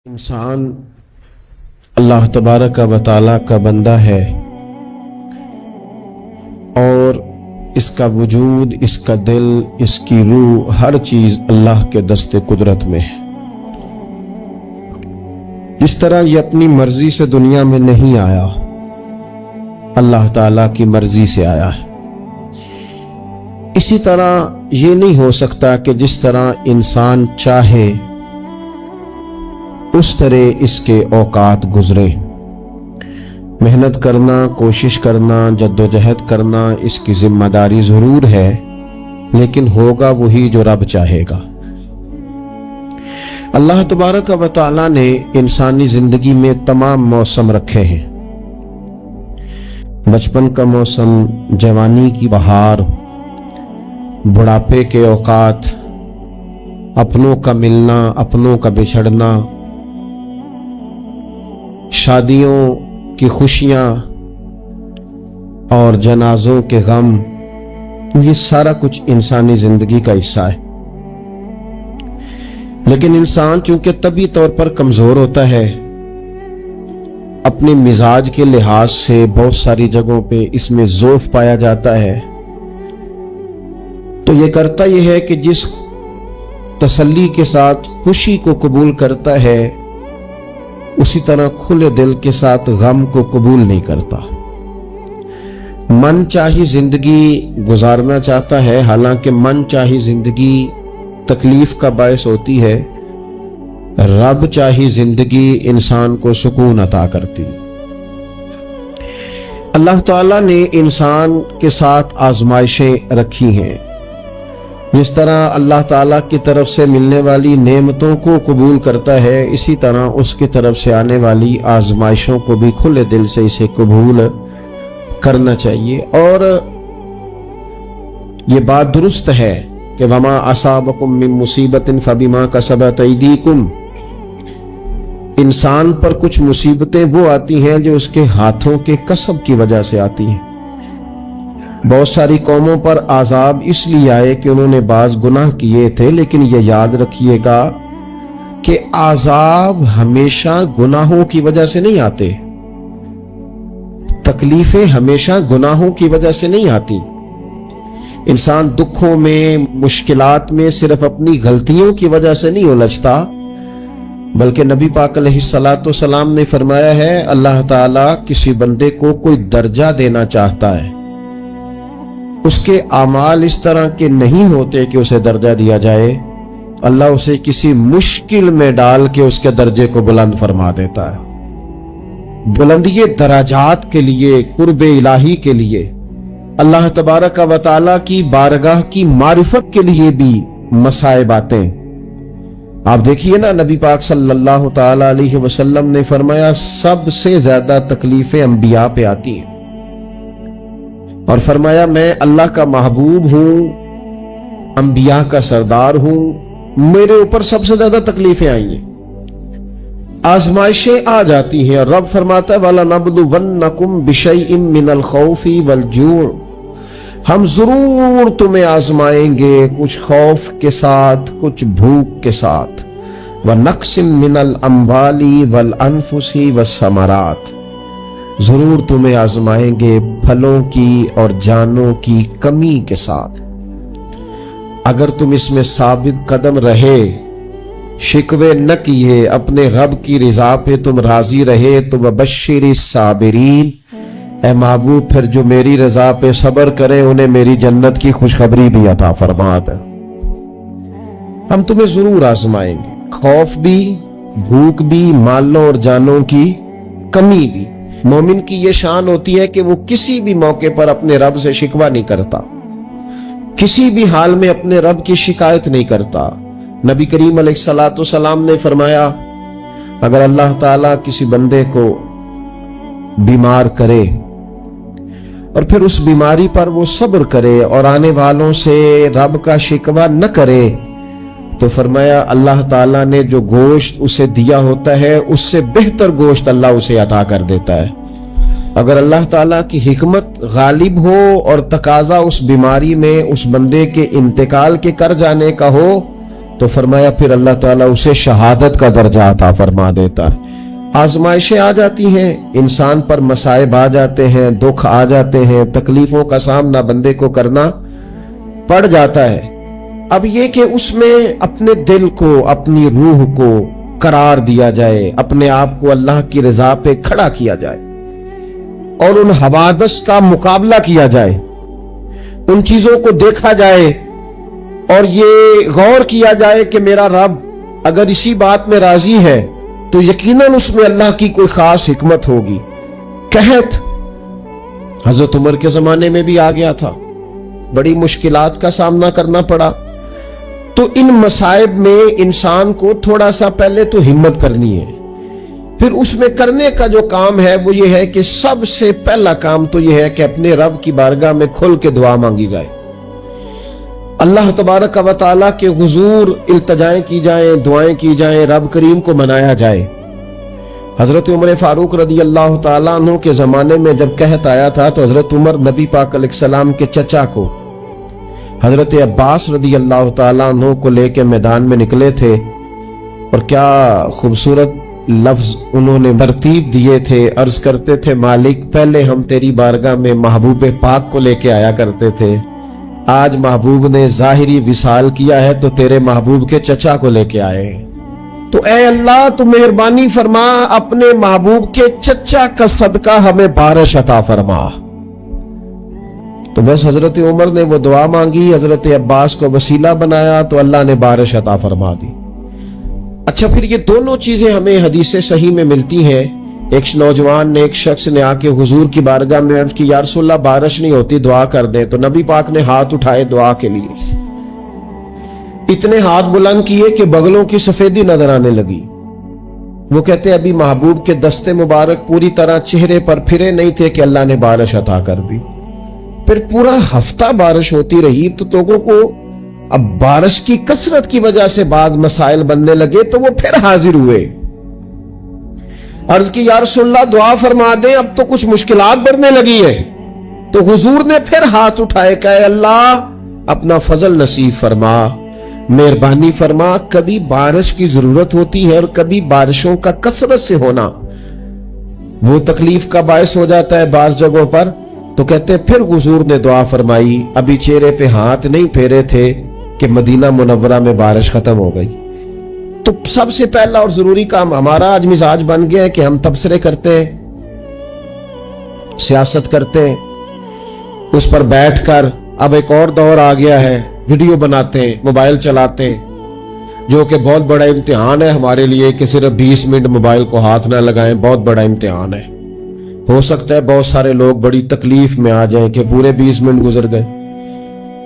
इंसान अल्लाह तबारक व तआला का बंदा है और इसका वजूद, इसका दिल, इसकी रूह, हर चीज अल्लाह के दस्ते कुदरत में है। जिस तरह ये अपनी मर्जी से दुनिया में नहीं आया, अल्लाह ताला की मर्जी से आया है। इसी तरह ये नहीं हो सकता कि जिस तरह इंसान चाहे उस तरह इसके औकात गुजरे। मेहनत करना, कोशिश करना, जद्दोजहद करना इसकी जिम्मेदारी जरूर है, लेकिन होगा वही जो रब चाहेगा। अल्लाह तबारक व तआला ने इंसानी जिंदगी में तमाम मौसम रखे हैं। बचपन का मौसम, जवानी की बहार, बुढ़ापे के औकात, अपनों का मिलना, अपनों का बिछड़ना, शादियों की खुशियां और जनाजों के गम, ये सारा कुछ इंसानी जिंदगी का हिस्सा है। लेकिन इंसान चूंकि तबी तौर पर कमजोर होता है, अपने मिजाज के लिहाज से बहुत सारी जगहों पे इसमें ज़ौफ़ पाया जाता है, तो ये करता यह है कि जिस तसल्ली के साथ खुशी को कबूल करता है, उसी तरह खुले दिल के साथ गम को कबूल नहीं करता। मन चाही जिंदगी गुजारना चाहता है, हालांकि मन चाही जिंदगी तकलीफ का बायस होती है। रब चाही जिंदगी इंसान को सुकून अता करती। अल्लाह ताला ने इंसान के साथ आजमाइशें रखी हैं। जिस तरह अल्लाह ताला की तरफ से मिलने वाली नेमतों को कबूल करता है, इसी तरह उसकी तरफ से आने वाली आजमाइशों को भी खुले दिल से इसे कबूल करना चाहिए। और ये बात दुरुस्त है कि वमा असाबकुम मिन मुसीबतिन फबिमा कसबत अयदीकुम। इंसान पर कुछ मुसीबतें वो आती हैं जो उसके हाथों के कसब की वजह से आती हैं। बहुत सारी कौमों पर आजाब इसलिए आए कि उन्होंने बाज गुनाह किए थे, लेकिन यह याद रखिएगा कि आजाब हमेशा गुनाहों की वजह से नहीं आते। तकलीफें हमेशा गुनाहों की वजह से नहीं आती। इंसान दुखों में, मुश्किलात में सिर्फ अपनी गलतियों की वजह से नहीं उलझता, बल्कि नबी पाक अलैहिस्सलातु वस्सलाम ने फरमाया है, अल्लाह ताला किसी बंदे को कोई दर्जा देना चाहता है, उसके आमाल इस तरह के नहीं होते कि उसे दर्जा दिया जाए, अल्लाह उसे किसी मुश्किल में डाल के उसके दर्जे को बुलंद फरमा देता है। बुलंदी दराजात के लिए, कुर्बे इलाही के लिए, अल्लाह तबारक व तआला की बारगाह की मारिफत के लिए भी मसाइब आते हैं। आप देखिए ना, नबी पाक सल्लल्लाहु ताला अलैहि वसल्लम ने फरमाया, सबसे ज्यादा तकलीफें अंबिया पे आती हैं, और फरमाया मैं अल्लाह का महबूब हूं, अंबिया का सरदार हूं, मेरे ऊपर सबसे ज्यादा तकलीफें आई हैं, आजमाइशें आ जाती हैं। और रब फरमाता है, वला नबलुवन्नकुम बिशैइन मिनल खौफी वल जूअ, हम जरूर तुम्हें आजमाएंगे कुछ खौफ के साथ, कुछ भूख के साथ, व नक्सिम मिनल अम्वाली वल अनफुसी वस्समरात, जरूर तुम्हें आजमाएंगे फलों की और जानों की कमी के साथ। अगर तुम इसमें साबित कदम रहे, शिकवे न किए, अपने रब की रिजा पे तुम राजी रहे, तो वबश्शिरी साबिरीन, ए महबूब फिर जो मेरी रजा पे सब्र करे उन्हें मेरी जन्नत की खुशखबरी भी अता फरमा दे। हम तुम्हें जरूर आजमाएंगे, खौफ भी, भूख भी, मालों और जानों की कमी भी। मोमिन की ये शान होती है कि वो किसी भी मौके पर अपने रब से शिकवा नहीं करता, किसी भी हाल में अपने रब की शिकायत नहीं करता। नबी करीम अलैहिस्सलातु वस्सलाम ने फरमाया, अगर अल्लाह ताला किसी बंदे को बीमार करे और फिर उस बीमारी पर वो सब्र करे और आने वालों से रब का शिकवा न करे, तो फरमाया अल्लाह ताला ने जो गोश्त उसे दिया होता है, उससे बेहतर गोश्त अल्लाह उसे अता कर देता है। अगर अल्लाह ताला की हिकमत गालिब हो और तकाजा उस बीमारी में उस बंदे के इंतकाल के कर जाने का हो, تو فرمایا پھر اللہ تعالیٰ اسے شہادت کا درجہ عطا فرما دیتا ہے۔ آزمائشیں آ جاتی ہیں، انسان پر مصائب آ جاتے ہیں، دکھ آ جاتے ہیں، تکلیفوں کا سامنا بندے کو کرنا پڑ جاتا ہے۔ اب یہ کہ اس میں اپنے دل کو، اپنی روح کو قرار دیا جائے، اپنے آپ کو اللہ کی رضا پہ کھڑا کیا جائے اور ان حوادث کا مقابلہ کیا جائے، ان چیزوں کو دیکھا جائے اور یہ غور کیا جائے کہ میرا رب اگر اسی بات میں راضی ہے تو یقیناً اس میں اللہ کی کوئی خاص حکمت ہوگی۔ قحط حضرت عمر کے زمانے میں بھی آ گیا تھا، بڑی مشکلات کا سامنا کرنا پڑا۔ تو ان مصائب میں انسان کو تھوڑا سا پہلے تو ہمت کرنی ہے، پھر اس میں کرنے کا جو کام ہے وہ یہ ہے کہ سب سے پہلا کام تو یہ ہے کہ اپنے رب کی بارگاہ میں کھل کے دعا مانگی جائے، اللہ تبارک و تعالیٰ کے حضور التجائیں کی جائیں، دعائیں کی جائیں، رب کریم کو منایا جائے۔ حضرت عمر فاروق رضی اللہ تعالیٰ عنہ کے زمانے میں جب قحط آیا تھا تو حضرت عمر نبی پاک علیہ السلام کے چچا کو حضرت عباس رضی اللہ تعالیٰ عنہ کو لے کے میدان میں نکلے تھے، اور کیا خوبصورت لفظ انہوں نے ترتیب دیے تھے، عرض کرتے تھے مالک پہلے ہم تیری بارگاہ میں محبوب پاک کو لے کے آیا کرتے تھے، آج محبوب نے ظاہری وصال کیا ہے تو تیرے محبوب کے چچا کو لے کے آئے، تو اے اللہ تو مہربانی فرما، اپنے محبوب کے چچا کا صدقہ ہمیں بارش عطا فرما۔ تو بس حضرت عمر نے وہ دعا مانگی، حضرت عباس کو وسیلہ بنایا تو اللہ نے بارش عطا فرما دی۔ اچھا، پھر یہ دونوں چیزیں ہمیں حدیث صحیح میں ملتی ہیں۔ ایک نوجوان نے، ایک شخص نے آ کے حضور کی بارگاہ میں عرض کی یا رسول اللہ بارش نہیں ہوتی، دعا کر دیں، تو نبی پاک نے ہاتھ اٹھائے دعا کے لیے، اتنے ہاتھ بلند کیے کہ بغلوں کی سفیدی نظر آنے لگی۔ وہ کہتے ابھی محبوب کے دستے مبارک پوری طرح چہرے پر پھرے نہیں تھے کہ اللہ نے بارش عطا کر دی۔ پھر پورا ہفتہ بارش ہوتی رہی تو لوگوں کو اب بارش کی کثرت کی وجہ سے بعض مسائل بننے لگے، تو وہ پھر حاضر ہوئے، عرض کی یا رسول اللہ دعا فرما دیں، اب تو کچھ مشکلات بڑھنے لگی ہیں۔ تو حضور نے پھر ہاتھ اٹھائے کہ اے اللہ اپنا فضل نصیب فرما، مہربانی فرما، کبھی بارش کی ضرورت ہوتی ہے اور کبھی بارشوں کا کثرت سے ہونا وہ تکلیف کا باعث ہو جاتا ہے بعض جگہوں پر۔ تو کہتے ہیں پھر حضور نے دعا فرمائی، ابھی چہرے پہ ہاتھ نہیں پھیرے تھے کہ مدینہ منورہ میں بارش ختم ہو گئی۔ تو سب سے پہلا اور ضروری کام ہمارا آج مزاج بن گیا ہے کہ ہم تبصرے کرتے ہیں، سیاست کرتے ہیں، اس پر بیٹھ کر اب ایک اور دور آ گیا ہے، ویڈیو بناتے ہیں، موبائل چلاتے ہیں، جو کہ بہت بڑا امتحان ہے ہمارے لیے کہ صرف 20 منٹ موبائل کو ہاتھ نہ لگائیں، بہت بڑا امتحان ہے۔ ہو سکتا ہے بہت سارے لوگ بڑی تکلیف میں آ جائیں کہ پورے 20 منٹ گزر گئے،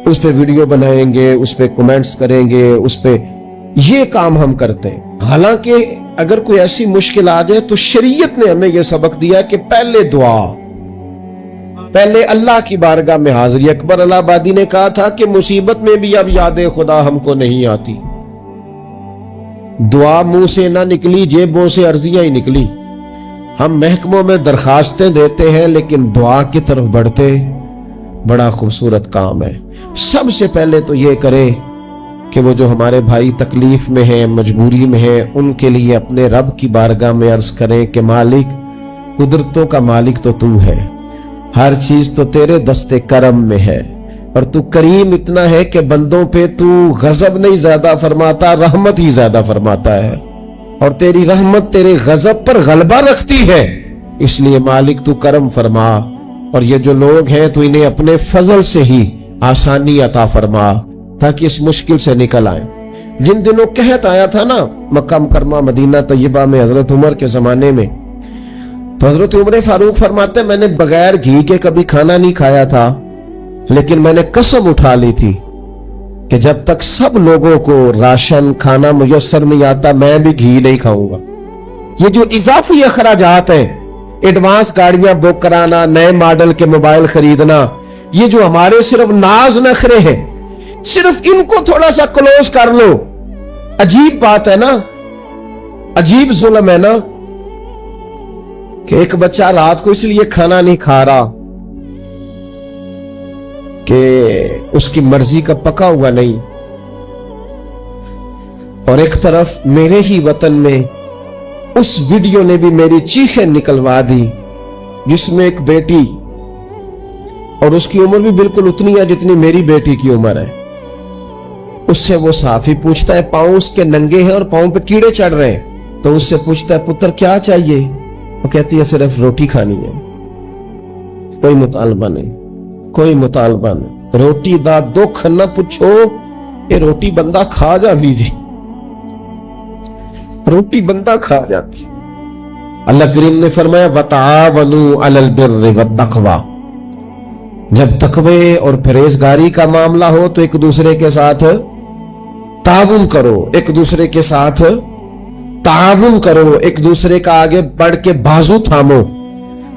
اس پہ ویڈیو بنائیں گے، اس پہ کومنٹس کریں گے، اس پہ یہ کام ہم کرتے ہیں۔ حالانکہ اگر کوئی ایسی مشکل آ جائے تو شریعت نے ہمیں یہ سبق دیا کہ پہلے دعا، پہلے اللہ کی بارگاہ میں حاضری۔ اکبر الہ آبادی نے کہا تھا کہ مصیبت میں بھی اب یاد خدا ہم کو نہیں آتی، دعا منہ سے نہ نکلی، جیبوں سے عرضیاں ہی نکلی۔ ہم محکموں میں درخواستیں دیتے ہیں لیکن دعا کی طرف بڑھتے بڑا خوبصورت کام ہے۔ سب سے پہلے تو یہ کریں کہ وہ جو ہمارے بھائی تکلیف میں ہیں، مجبوری میں ہیں، ان کے لیے اپنے رب کی بارگاہ میں عرض کریں کہ مالک، قدرتوں کا مالک تو تو ہے، ہر چیز تو تیرے دستے کرم میں ہے، اور تو کریم اتنا ہے کہ بندوں پہ تو غضب نہیں زیادہ فرماتا، رحمت ہی زیادہ فرماتا ہے، اور تیری رحمت تیرے غضب پر غلبہ رکھتی ہے، اس لیے مالک تو کرم فرما، اور یہ جو لوگ ہیں تو انہیں اپنے فضل سے ہی آسانی عطا فرما تاکہ اس مشکل سے نکل آئیں۔ جن دنوں قحط آیا تھا نا مکہ مکرمہ مدینہ طیبہ میں حضرت عمر کے زمانے میں، تو حضرت عمر فاروق فرماتے ہیں میں نے بغیر گھی کے کبھی کھانا نہیں کھایا تھا، لیکن میں نے قسم اٹھا لی تھی کہ جب تک سب لوگوں کو راشن کھانا میسر نہیں آتا میں بھی گھی نہیں کھاؤں گا۔ یہ جو اضافی اخراجات ہیں، ایڈوانس گاڑیاں بک کرانا، نئے ماڈل کے موبائل خریدنا، یہ جو ہمارے صرف ناز نخرے ہیں، صرف ان کو تھوڑا سا کلوز کر لو۔ عجیب بات ہے نا، عجیب ظلم ہے نا کہ ایک بچہ رات کو اس لیے کھانا نہیں کھا رہا کہ اس کی مرضی کا پکا ہوا نہیں، और एक तरफ मेरे ही वतन में उस वीडियो ने भी मेरी चीखें निकलवा दी, जिसमें एक बेटी, और उसकी उम्र भी बिल्कुल उतनी है जितनी मेरी बेटी की उम्र है, उससे वो साफी पूछता है, पांव उसके नंगे हैं और पांव पे कीड़े चढ़ रहे हैं, तो उससे पूछता है, पुत्र क्या चाहिए? वो कहती है, सिर्फ रोटी खानी है, कोई मुतालबा नहीं, कोई मुतालबा नहीं। रोटी दा दुख न पूछो, ये रोटी बंदा खा जाती जी, रोटी बंदा खा जाती। अल्लाह करीम ने फरमाया, वतावनु अलल बिर्रि वत्तक़वा, जब तकवे और परहेजगारी का मामला हो तो एक दूसरे के साथ ताउन करो, एक दूसरे के साथ ताउन करो, एक दूसरे का आगे बढ़ के बाजू थामो,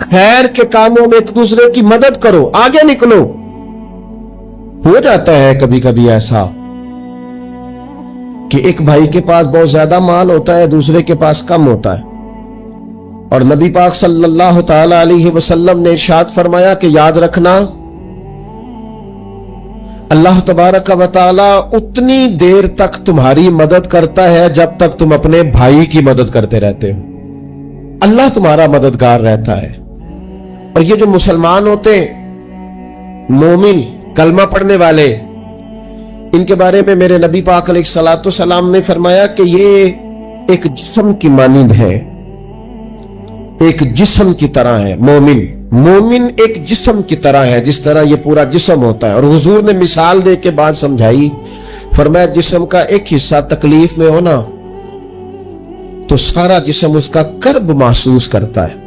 खैर के कामों में एक दूसरे की मदद करो, आगे निकलो। हो जाता है कभी कभी ऐसा कि एक भाई के पास बहुत ज्यादा माल होता है, दूसरे के पास कम होता है, और नबी पाक सल्लल्लाहु ताला अलैहि वसल्लम ने इरशाद फरमाया कि याद रखना, अल्लाह तबारक व तआला उतनी देर तक तुम्हारी मदद करता है जब तक तुम अपने भाई की मदद करते रहते हो। अल्लाह तुम्हारा मददगार रहता है। और ये जो मुसलमान होते, मोमिन, कलमा पढ़ने वाले, इनके बारे में मेरे नबी पाक अलैहिस्सलातु सलाम ने फरमाया कि ये एक जिस्म की मानिंद है, एक जिस्म की तरह है। मोमिन एक जिस्म की तरह है, जिस तरह ये पूरा जिस्म होता है। और हुजूर ने मिसाल दे के बात समझाई, फरमाया जिस्म का एक हिस्सा तकलीफ में हो ना तो सारा जिस्म उसका कर्ब महसूस करता है।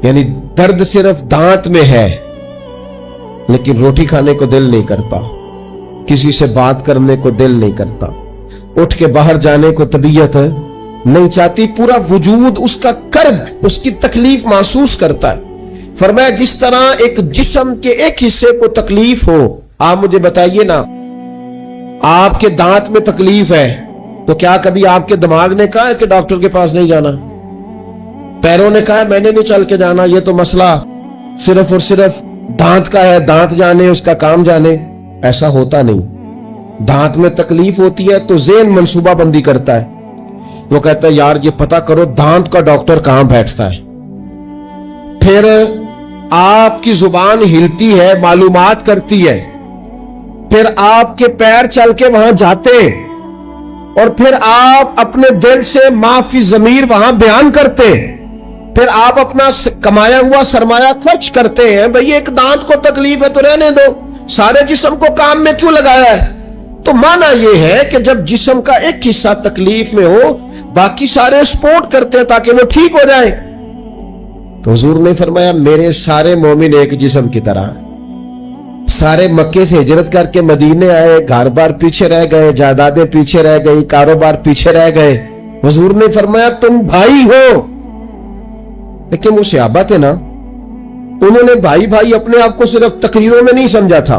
यानी दर्द सिर्फ दांत में है, लेकिन रोटी खाने को दिल नहीं करता, किसी से बात करने को दिल नहीं करता, उठ के बाहर जाने को तबीयत नहीं चाहती, पूरा वजूद उसका कर्ब, उसकी तकलीफ महसूस करता है। फरमाया जिस तरह एक जिस्म के एक हिस्से को तकलीफ हो, आप मुझे बताइए ना, आपके दांत में तकलीफ है तो क्या कभी आपके दिमाग ने कहा है कि डॉक्टर के पास नहीं जाना? पैरों ने कहा है मैंने नहीं चल के जाना, ये तो मसला सिर्फ और सिर्फ दांत का है, दांत जाने उसका काम जाने? ऐसा होता नहीं। दांत में तकलीफ होती है तो ज़हन मंसूबा बंदी करता है, वो कहता है यार ये पता करो दांत का डॉक्टर कहां बैठता है। फिर आपकी जुबान हिलती है, मालूमात करती है, फिर आपके पैर चल के वहां जाते हैं, और फिर आप अपने दिल से माफी ज़मीर वहां बयान करते, फिर आप अपना कमाया हुआ सरमाया खर्च करते हैं। भाई एक दांत को तकलीफ है तो रहने दो, सारे जिस्म को काम में क्यों लगाया है? तो माना यह है कि जब जिस्म का एक हिस्सा तकलीफ में हो, बाकी सारे सपोर्ट करते हैं ताकि वो ठीक हो जाए। तो हुजूर ने फरमाया मेरे सारे मोमिन एक जिस्म की तरह। सारे मक्के से हिजरत करके मदीने आए, घर बार पीछे रह गए, जायदादें पीछे रह गई, कारोबार पीछे रह गए। हुजूर ने फरमाया तुम भाई हो। लेकिन वो सहाबा थे ना, उन्होंने भाई भाई अपने आप को सिर्फ तकरीरों में नहीं समझा था,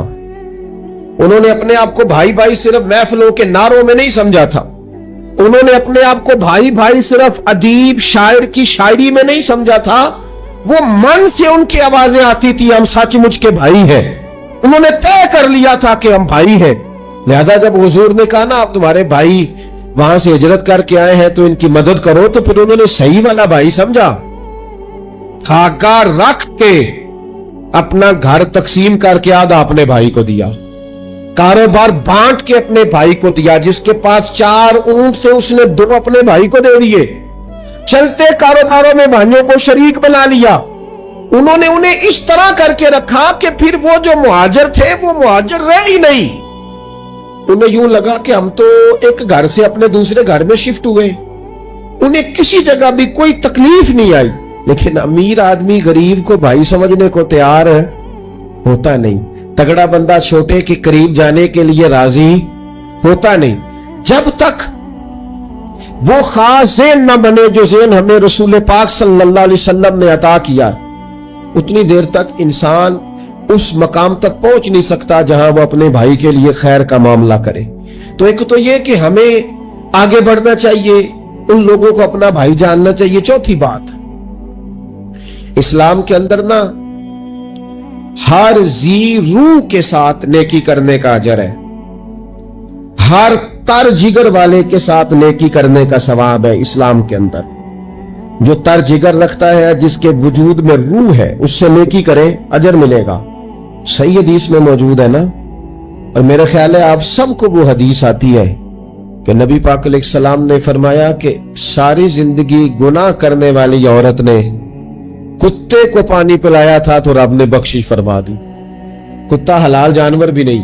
उन्होंने अपने आप को भाई भाई सिर्फ महफिलों के नारों में नहीं समझा था, उन्होंने अपने आप को भाई भाई सिर्फ अदीब शायर की शायरी में नहीं समझा था। वो मन से उनकी आवाजें आती थी हम सचमुच के भाई हैं। उन्होंने तय कर लिया था कि हम भाई हैं। लिहाजा जब हुजूर ने कहा ना आप तुम्हारे भाई वहां से हिजरत करके आए हैं तो इनकी मदद करो, तो फिर उन्होंने सही वाला भाई समझा। खाका रख के अपना घर तकसीम करके आधा अपने भाई को दिया, कारोबार बांट के अपने भाई को दिया। जिसके पास 4 ऊंट थे उसने 2 अपने भाई को दे दिए। चलते कारोबारों में भाइयों को शरीक बना लिया। उन्होंने उन्हें इस तरह करके रखा कि फिर वो जो मुहाजिर थे वो मुहाजिर रहे ही नहीं। उन्हें यूं लगा कि हम तो एक घर से अपने दूसरे घर में शिफ्ट हुए। उन्हें किसी जगह भी कोई तकलीफ नहीं आई। लेकिन अमीर आदमी गरीब को भाई समझने को तैयार होता नहीं। तगड़ा बंदा छोटे के करीब जाने के लिए राजी होता नहीं। जब तक वो खास ज़हन न बने जो ज़हन हमें रसूल पाक सल्लल्लाहु अलैहि वसल्लम ने अता किया, उतनी देर तक इंसान उस मकाम तक पहुंच नहीं सकता जहां वो अपने भाई के लिए खैर का मामला करे। तो एक तो ये कि हमें आगे बढ़ना चाहिए, उन लोगों को अपना भाई जानना चाहिए। चौथी बात, इस्लाम के अंदर ना हर जी रूह के साथ नेकी करने का अजर है। हर तर जिगर वाले के साथ नेकी करने का सवाब है इस्लाम के अंदर। जो तर जिगर रखता है, जिसके वजूद में रूह है, उससे नेकी करे, अजर मिलेगा। सही हदीस में मौजूद है ना। और मेरा ख्याल है आप सबको वो हदीस आती है कि नबी पाक अलैहिस्सलाम ने फरमाया कि सारी जिंदगी गुनाह करने वाली औरत ने कुत्ते को पानी पिलाया था तो रब ने बख्शिश फरमा दी। कुत्ता हलाल जानवर भी नहीं,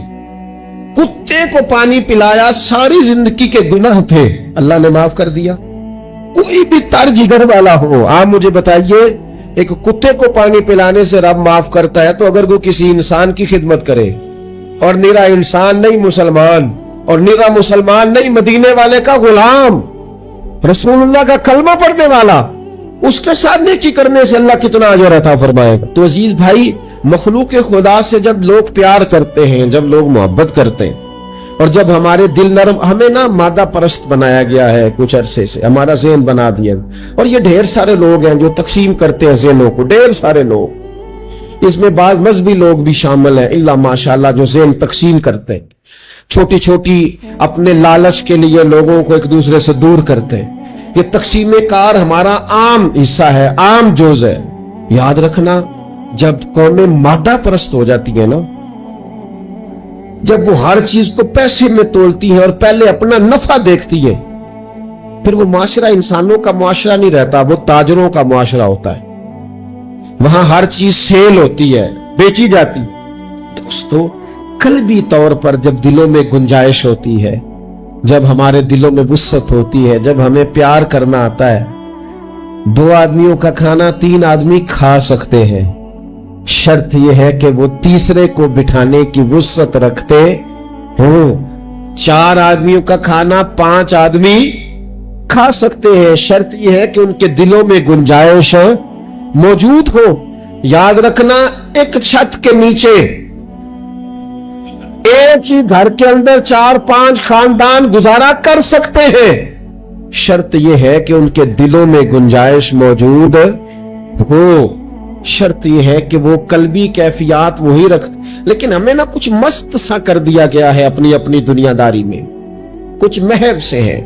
कुत्ते को पानी पिलाया, सारी जिंदगी के गुनाह थे, अल्लाह ने माफ कर दिया। कोई भी तर जिगर वाला हो, आप मुझे बताइए, एक कुत्ते को पानी पिलाने से रब माफ करता है, तो अगर वो किसी इंसान की खिदमत करे, और निरा इंसान नहीं मुसलमान, और निरा मुसलमान नहीं मदीने वाले का गुलाम, रसूलुल्लाह का कलमा पढ़ने वाला, उसके साथ नेकी करने से अल्लाह कितना अजर अता फरमाएगा। तो अजीज भाई, मखलूक खुदा से जब लोग प्यार करते हैं, जब लोग मोहब्बत करते हैं, और जब हमारे दिल नरम, हमें ना मादा परस्त बनाया गया है कुछ अरसे से, हमारा ज़हन बना दिया। और ये ढेर सारे लोग हैं जो तकसीम करते हैं ज़हनों को, ढेर सारे लोग, इसमें बाद मजहबी लोग भी शामिल हैं, इल्ला माशाल्लाह, जो ज़हन तकसीम करते हैं, छोटी छोटी अपने लालच के लिए लोगों को एक दूसरे से दूर करते हैं। ये तकसीम कार हमारा आम हिस्सा है, आम जोज है। याद रखना, जब कौमें मादा परस्त हो जाती है ना, जब वो हर चीज को पैसे में तोलती है और पहले अपना नफा देखती है, फिर वो माशरा इंसानों का माशरा नहीं रहता, वो ताजरों का माशरा होता है। वहां हर चीज सेल होती है, बेची जाती। दोस्तों, कल्बी तौर पर जब दिलों में गुंजाइश होती है, जब हमारे दिलों में वुसअत होती है, जब हमें प्यार करना आता है, 2 आदमियों का खाना 3 आदमी खा सकते हैं। शर्त यह है कि वो तीसरे को बिठाने की वुसअत रखते हो। 4 आदमियों का खाना 5 आदमी खा सकते हैं। शर्त यह है कि उनके दिलों में गुंजाइश मौजूद हो। याद रखना, एक छत के नीचे एक ही घर के अंदर 4-5 खानदान गुजारा कर सकते हैं। शर्त यह है कि उनके दिलों में गुंजाइश मौजूद हो। शर्त यह है कि वो कल्बी कैफियत वही रखते। लेकिन हमें ना कुछ मस्त सा कर दिया गया है अपनी अपनी दुनियादारी में, कुछ महव से है,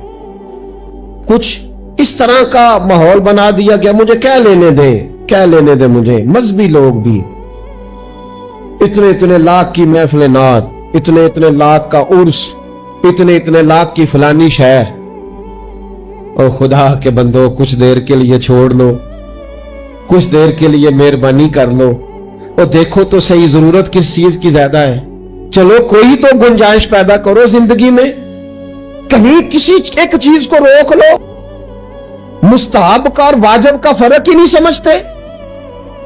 कुछ इस तरह का माहौल बना दिया गया, मुझे क्या लेने दे, क्या लेने दे मुझे। मजहबी लोग भी इतने इतने लाख की महफिल नात, इतने इतने लाख का उर्स, इतने इतने लाख की फलानी शय। और खुदा के बंदो, कुछ देर के लिए छोड़ लो, कुछ देर के लिए मेहरबानी कर लो और देखो तो सही, जरूरत किस चीज की ज्यादा है। चलो कोई तो गुंजाइश पैदा करो जिंदगी में, कहीं किसी एक चीज को रोक लो। मुस्तहब का और वाजिब का फर्क ही नहीं समझते।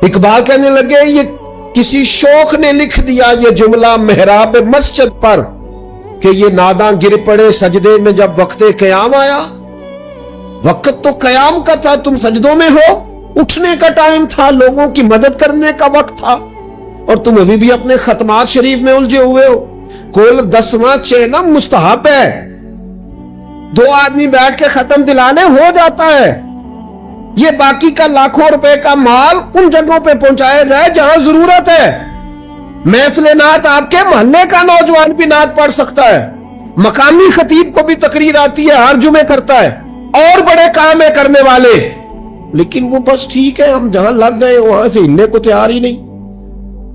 इकबाल कहने लगे, ये किसी शौक ने लिख दिया ये जुमला मेहराब मस्जिद पर, कि ये नादा गिर पड़े सजदे में जब वक्ते कयाम आया। वक्त तो कयाम का था, तुम सजदों में हो, उठने का टाइम था, लोगों की मदद करने का वक्त था, और तुम अभी भी अपने खतमात शरीफ में उलझे हुए हो। कुल 10वां चेना मुस्तहब है, 2 आदमी बैठ के खत्म दिलाने हो जाता है। ये बाकी का लाखों रुपए का माल उन जगहों पे पहुंचाया जाए जहां जरूरत है। महफिल नात आपके मोहल्ले का नौजवान भी नात पढ़ सकता है, मकामी खतीब को भी तकरीर आती है, हर जुमे करता है, और बड़े काम है करने वाले। लेकिन वो बस ठीक है, हम जहां लग गए वहां से हिलने को तैयार ही नहीं।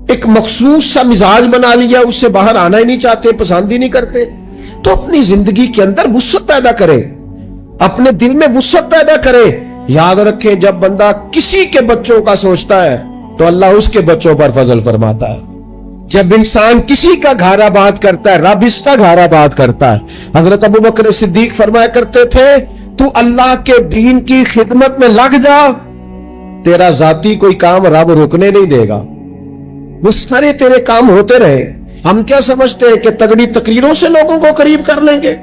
एक मखसूस सा मिजाज बना लिया, उससे बाहर आना ही नहीं चाहते, पसंद ही नहीं करते। तो अपनी जिंदगी के अंदर वुसअत पैदा करे, अपने दिल में वुसअत पैदा करे। याद रखे, जब बंदा किसी के बच्चों का सोचता है तो अल्लाह उसके बच्चों पर फजल फरमाता है। जब इंसान किसी का घर आबाद करता है, रब इसका घर आबाद करता है। हजरत अबू बकर सिद्दीक फरमाया करते थे, तू अल्लाह के दीन की खिदमत में लग जा, तेरा जाती कोई काम रब रोकने नहीं देगा, वो सारे तेरे काम होते रहे। हम क्या समझते हैं कि तगड़ी तकरीरों से लोगों को करीब कर लेंगे?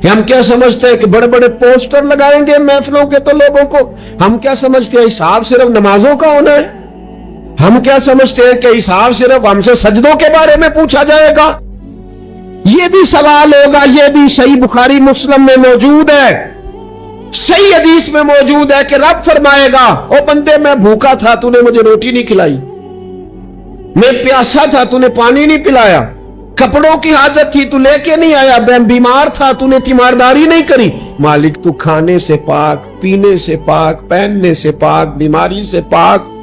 हम क्या समझते हैं कि बड़े बड़े पोस्टर लगाएंगे महफिलों के तो लोगों को? हम क्या समझते हैं हिसाब सिर्फ नमाजों का होना है? हम क्या समझते हैं कि हिसाब सिर्फ हमसे सजदों के बारे में पूछा जाएगा? ये भी सवाल होगा। ये भी सही बुखारी मुस्लिम में मौजूद है, सही हदीस में मौजूद है कि रब फरमाएगा, ओ बंदे मैं भूखा था तूने मुझे रोटी नहीं खिलाई, मैं प्यासा था तूने पानी नहीं पिलाया, कपड़ों की हाजत थी, तू लेके नहीं आया, बीमार था, तूने तीमारदारी नहीं करी। मालिक तू खाने से पाक, पीने से पाक, पहनने से पाक, बीमारी से पाक।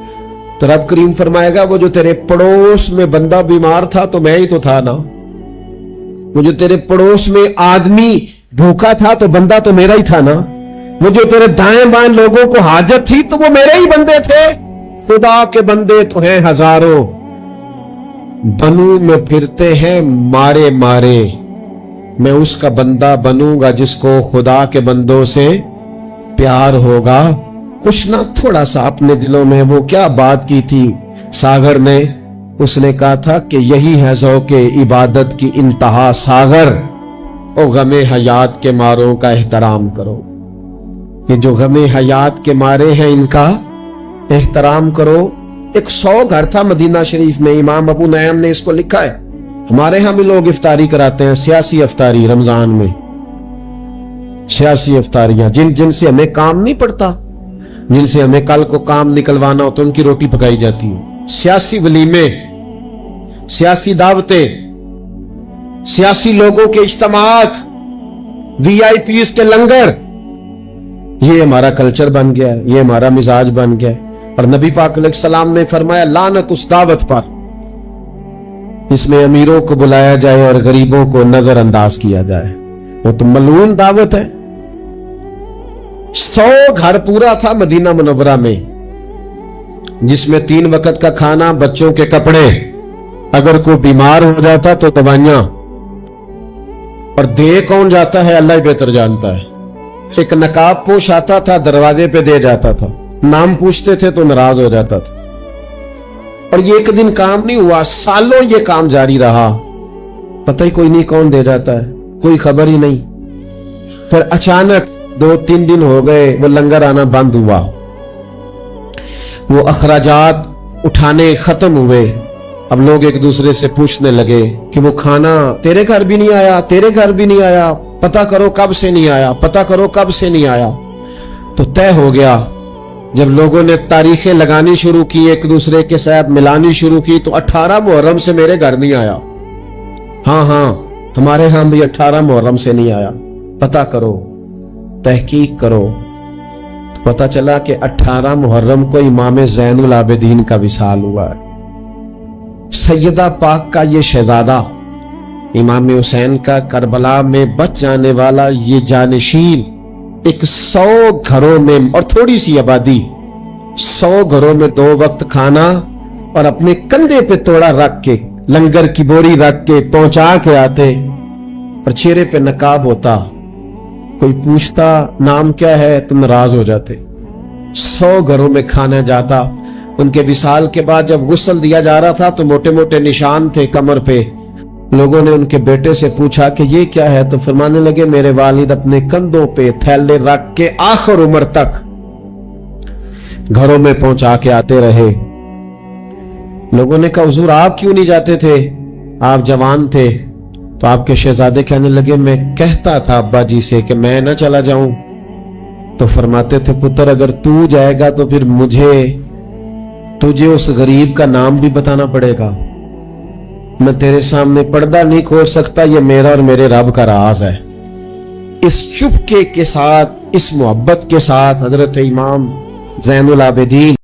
तो रब करीम फरमाएगा वो जो तेरे पड़ोस में बंदा बीमार था तो मैं ही तो था ना, वो जो तेरे पड़ोस में आदमी भूखा था तो बंदा तो मेरा ही था ना, वो जो तेरे दाएं बाएं लोगों को हाजत थी तो वो मेरे ही बंदे थे। खुदा के बंदे तो हैं हजारों, बनू में फिरते हैं मारे मारे। मैं उसका बंदा बनूंगा जिसको खुदा के बंदों से प्यार होगा। कुछ ना थोड़ा सा अपने दिलों में वो क्या बात की थी सागर ने, उसने कहा था कि यही है ज़ौक़े इबादत की इंतहा सागर, ओ गमे हयात के मारों का एहतराम करो। ये जो गमे हयात के मारे हैं इनका एहतराम करो। एक 100 घर था मदीना शरीफ में, इमाम अबू नईम ने इसको लिखा है। हमारे यहां भी लोग इफ्तारी कराते हैं, सियासी इफ्तारी रमजान में, सियासी इफ्तारियां जिनसे हमें काम नहीं पड़ता, जिनसे हमें कल को काम निकलवाना हो तो उनकी रोटी पकाई जाती है। सियासी वलीमे, सियासी दावतें, सियासी लोगों के इज्तिमात, वीआईपीज के लंगर, ये हमारा कल्चर बन गया है, ये हमारा मिजाज बन गया है। और नबी पाक अलैहिस्सलाम ने फरमाया लानत उस दावत पर इसमें अमीरों को बुलाया जाए और गरीबों को नजरअंदाज किया जाए, वो तो मलून दावत है। 100 घर पूरा था मदीना मुनव्वरा में, जिसमें 3 वक्त का खाना, बच्चों के कपड़े, अगर कोई बीमार हो जाता तो दवाइयां, और दे कौन जाता है अल्लाह ही बेहतर जानता है। एक नकाब पोश आता था, दरवाजे पे दे जाता था, नाम पूछते थे तो नाराज हो जाता था। और ये एक दिन काम नहीं हुआ, सालों ये काम जारी रहा, पता ही कोई नहीं कौन दे जाता है, कोई खबर ही नहीं। फिर अचानक 2-3 दिन हो गए, वो लंगर आना बंद हुआ, वो अखराजात उठाने खत्म हुए। अब लोग एक दूसरे से पूछने लगे कि वो खाना तेरे घर भी नहीं आया, तेरे घर भी नहीं आया, पता करो कब से नहीं आया, पता करो कब से नहीं आया। तो तय हो गया, जब लोगों ने तारीखें लगानी शुरू की, एक दूसरे के साथ मिलानी शुरू की, तो 18 मुहर्रम से मेरे घर नहीं आया। हाँ, हमारे यहां भी 18 मुहर्रम से नहीं आया, पता करो, तहकीक करो। तो पता चला कि 18 मुहर्रम को इमाम ज़ैनुल आबिदीन का विसाल हुआ है। सैयदा पाक का ये शहजादा, इमाम हुसैन का करबला में बच जाने वाला ये जानशीन, एक 100 घरों में और थोड़ी सी आबादी, 100 घरों में 2 वक्त खाना और अपने कंधे पे तोड़ा रख के, लंगर की बोरी रख के पहुंचा के आते, और चेहरे पे नकाब होता। कोई पूछता नाम क्या है तो नाराज हो जाते। 100 घरों में खाना जाता। उनके विसाल के बाद जब गुस्ल दिया जा रहा था तो मोटे मोटे निशान थे कमर पे। लोगों ने उनके बेटे से पूछा कि ये क्या है, तो फरमाने लगे मेरे वालिद अपने कंधों पे थैले रख के आखिर उम्र तक घरों में पहुंचा के आते रहे। लोगों ने कहा हुजूर आप क्यों नहीं जाते थे, आप जवान थे। तो आपके शहजादे कहने लगे मैं कहता था अब्बा जी से कि मैं ना चला जाऊं, तो फरमाते थे पुत्र अगर तू जाएगा तो फिर तुझे उस गरीब का नाम भी बताना पड़ेगा। मैं तेरे सामने पर्दा नहीं खोल सकता, ये मेरा और मेरे रब का राज है। इस चुपके के साथ, इस मोहब्बत के साथ हजरत इमाम ज़ैनुल आबिदीन